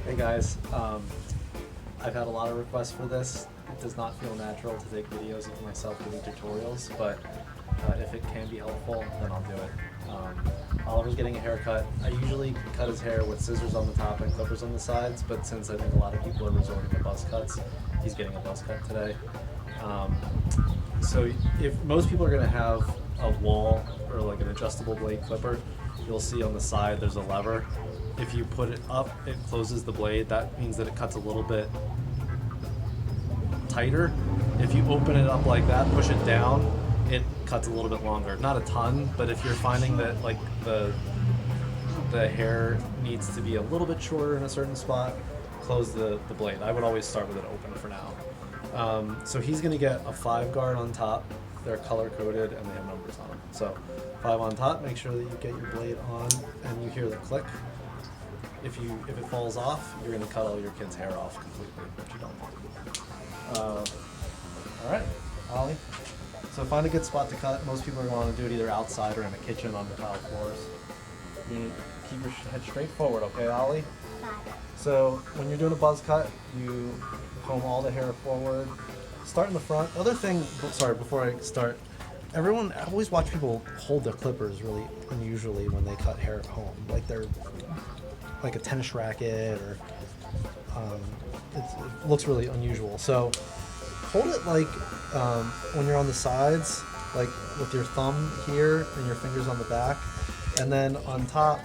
Hey guys, I've had a lot of requests for this. It does not feel natural to take videos of myself doing tutorials, but if it can be helpful, then I'll do it. Oliver's getting a haircut. I usually cut his hair with scissors on the top and clippers on the sides, but since I think a lot of people are resorting to buzz cuts, he's getting a buzz cut today. So if most people are going to have a wall or like an adjustable blade clipper, you'll see on the side there's a lever. If you put it up, it closes the blade. That means that it cuts a little bit tighter. If you open it up like that, push it down, it cuts a little bit longer. Not a ton, but if you're finding that like the hair needs to be a little bit shorter in a certain spot, close the blade. I would always start with it open for now. So he's gonna get a 5 guard on top. They're color coded and they have numbers on them. So 5 on top, make sure that you get your blade on and you hear the click. If it falls off, you're gonna cut all your kid's hair off completely, which you don't want. All right, Ollie. So find a good spot to cut. Most people are going to do it either outside or in a kitchen on the tile floors. You keep your head straight forward, okay, Ollie? So when you're doing a buzz cut, you comb all the hair forward. Start in the front. Other thing, sorry, before I start, I always watch people hold their clippers really unusually when they cut hair at home. Like they're like a tennis racket or it looks really unusual. So hold it like when you're on the sides, like with your thumb here and your fingers on the back, and then on top.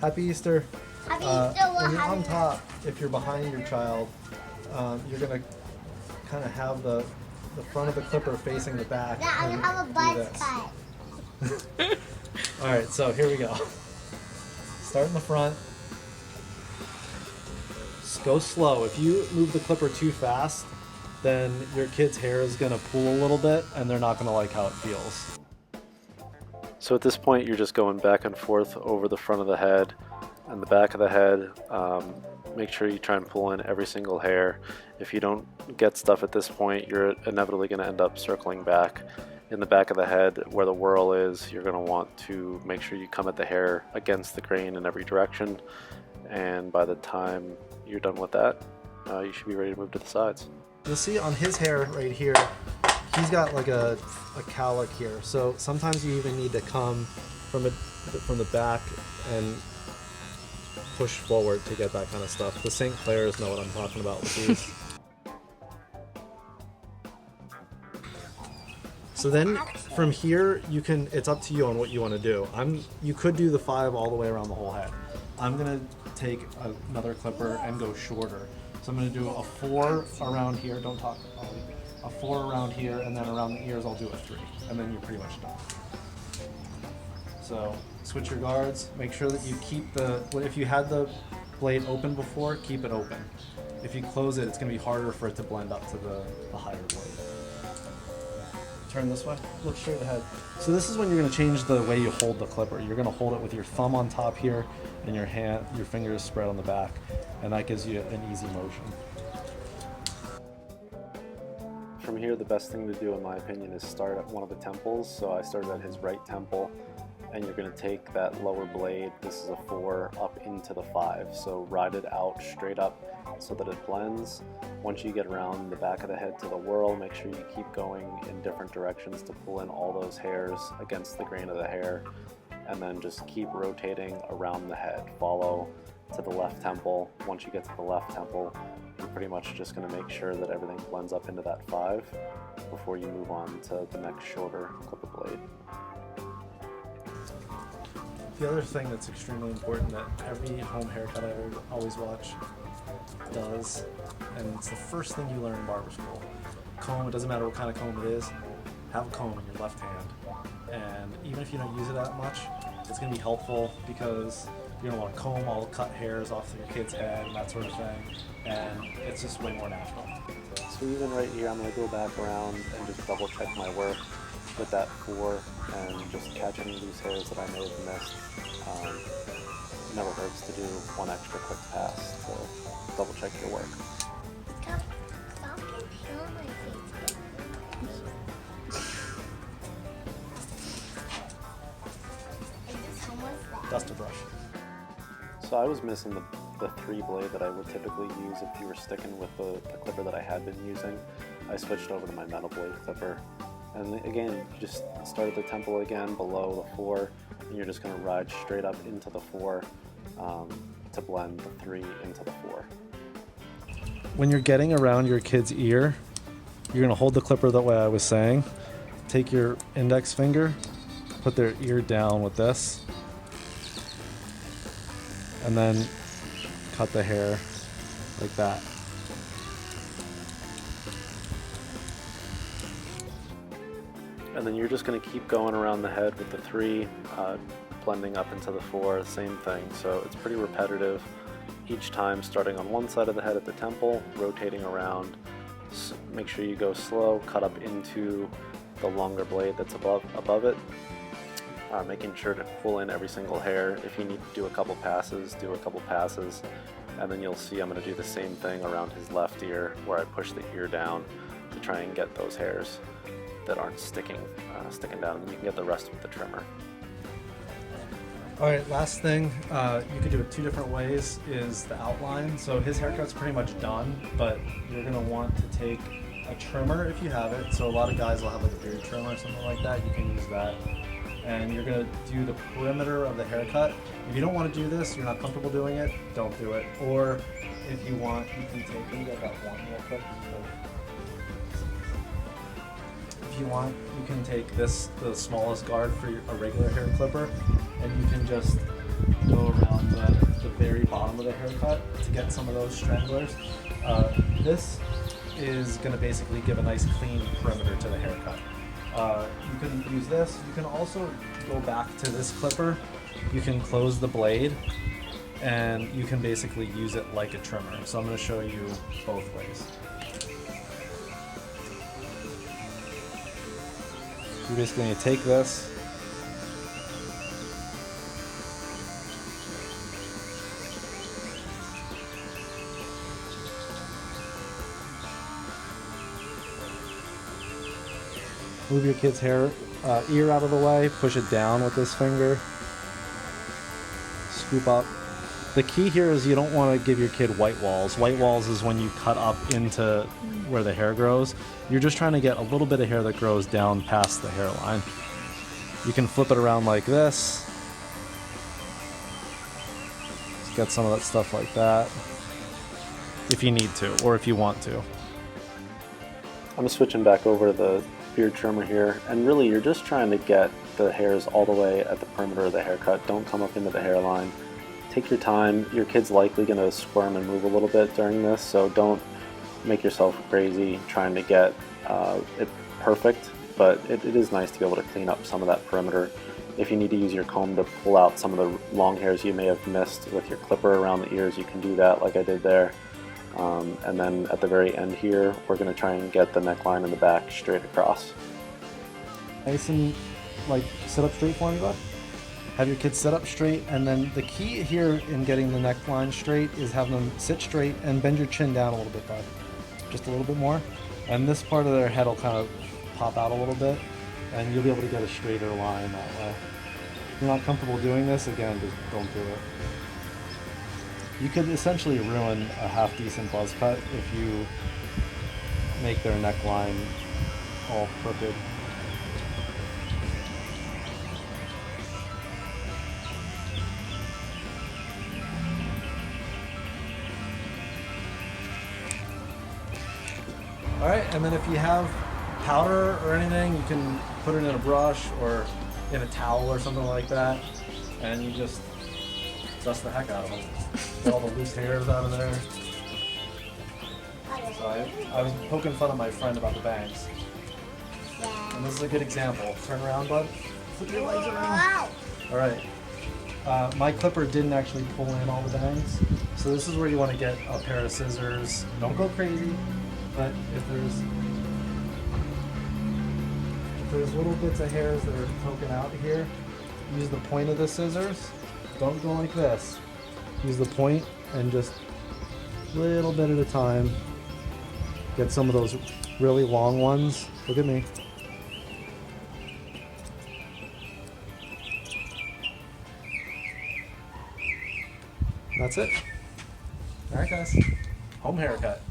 Happy Easter. Happy Easter. When you're on top, if you're behind your child, you're gonna kind of have the front of the clipper facing the back. Yeah, I'm gonna have a buzz cut. All right, so here we go. Start in the front. Go slow. If you move the clipper too fast, then your kid's hair is going to pull a little bit and they're not going to like how it feels. So at this point you're just going back and forth over the front of the head and the back of the head. Make sure you try and pull in every single hair. If you don't get stuff at this point, you're inevitably going to end up circling back. In the back of the head where the whorl is, you're going to want to make sure you come at the hair against the grain in every direction, and by the time you're done with that, you should be ready to move to the sides. You'll see on his hair right here, he's got like a cowlick here. So sometimes you even need to come from the back and push forward to get that kind of stuff. The St. Clairs know what I'm talking about with these. So then from here, it's up to you on what you want to do. You could do the 5 all the way around the whole head. I'm gonna take another clipper and go shorter. So I'm gonna do a 4 around here, don't talk, Ollie. A 4 around here, and then around the ears I'll do a 3, and then you're pretty much done. So switch your guards, make sure that you keep if you had the blade open before, keep it open. If you close it, it's gonna be harder for it to blend up to the higher blade. Turn this way, look straight ahead. So this is when you're going to change the way you hold the clipper. You're going to hold it with your thumb on top here and your fingers spread on the back, and that gives you an easy motion. From here, the best thing to do in my opinion is start at one of the temples. So I started at his right temple, and you're going to take that lower blade, this is a 4, up into the 5. So ride it out straight up so that it blends. Once you get around the back of the head to the whorl, make sure you keep going in different directions to pull in all those hairs against the grain of the hair, and then just keep rotating around the head. Follow to the left temple. Once you get to the left temple, you're pretty much just going to make sure that everything blends up into that 5 before you move on to the next shorter clipper blade. The other thing that's extremely important that every home haircut I always watch does, and it's the first thing you learn in barber school. Comb, it doesn't matter what kind of comb it is, have a comb in your left hand. And even if you don't use it that much, it's going to be helpful because you're going to want to comb all the cut hairs off your kid's head and that sort of thing, and it's just way more natural. So even right here, I'm going to go back around and just double check my work with that 4 and just catch any loose hairs that I may have missed. It never hurts to do one extra quick pass to double check your work. Stop killing my face. Is this how much that? Duster brush. So I was missing the the 3 blade that I would typically use if you were sticking with the clipper that I had been using. I switched over to my metal blade clipper. And again, you just start at the temple again below the 4, and you're just going to ride straight up into the 4 to blend the 3 into the 4. When you're getting around your kid's ear, you're going to hold the clipper the way I was saying. Take your index finger, put their ear down with this, and then cut the hair like that. And then you're just going to keep going around the head with the 3, blending up into the 4, same thing. So it's pretty repetitive each time, starting on one side of the head at the temple, rotating around. Make sure you go slow, cut up into the longer blade that's above it, making sure to pull in every single hair. If you need to do a couple passes, do a couple passes, and then you'll see I'm going to do the same thing around his left ear, where I push the ear down to try and get those hairs that aren't sticking down, and you can get the rest with the trimmer. All right, last thing, you can do it 2 different ways, is the outline. So his haircut's pretty much done, but you're gonna want to take a trimmer if you have it. So a lot of guys will have like a beard trimmer or something like that. You can use that. And you're gonna do the perimeter of the haircut. If you don't want to do this, you're not comfortable doing it, don't do it. Or if you want, you can take, let me get that one real quick. If you want, you can take this, the smallest guard for a regular hair clipper, and you can just go around the very bottom of the haircut to get some of those stranglers. This is going to basically give a nice clean perimeter to the haircut. You can use this. You can also go back to this clipper. You can close the blade, and you can basically use it like a trimmer. So I'm going to show you both ways. You're basically going to take this, move your kid's hair ear out of the way, push it down with this finger, scoop up. The key here is you don't want to give your kid white walls. White walls is when you cut up into where the hair grows. You're just trying to get a little bit of hair that grows down past the hairline. You can flip it around like this. Just get some of that stuff like that, if you need to, or if you want to. I'm switching back over to the beard trimmer here, and really you're just trying to get the hairs all the way at the perimeter of the haircut. Don't come up into the hairline. Take your time. Your kid's likely going to squirm and move a little bit during this, so don't make yourself crazy trying to get it perfect, but it is nice to be able to clean up some of that perimeter. If you need to use your comb to pull out some of the long hairs you may have missed with your clipper around the ears, you can do that like I did there. And then at the very end here, we're going to try and get the neckline in the back straight across. Nice and like sit up straight for me, bud. Have your kids sit up straight, and then the key here in getting the neckline straight is having them sit straight and bend your chin down a little bit, bud. Just a little bit more. And this part of their head will kind of pop out a little bit, and you'll be able to get a straighter line that way. If you're not comfortable doing this, again, just don't do it. You could essentially ruin a half-decent buzz cut if you make their neckline all crooked. Alright, and then if you have powder or anything, you can put it in a brush or in a towel or something like that, and you just dust the heck out of them. Get all the loose hairs out of there. So I was poking fun of my friend about the bangs. And this is a good example. Turn around, bud. Flip your legs around. Alright. My clipper didn't actually pull in all the bangs. So this is where you want to get a pair of scissors. Don't go crazy, but if there's little bits of hairs that are poking out here, use the point of the scissors. Don't go like this. Use the point and just little bit at a time. Get some of those really long ones. Look at me. That's it. All right, guys. Home haircut.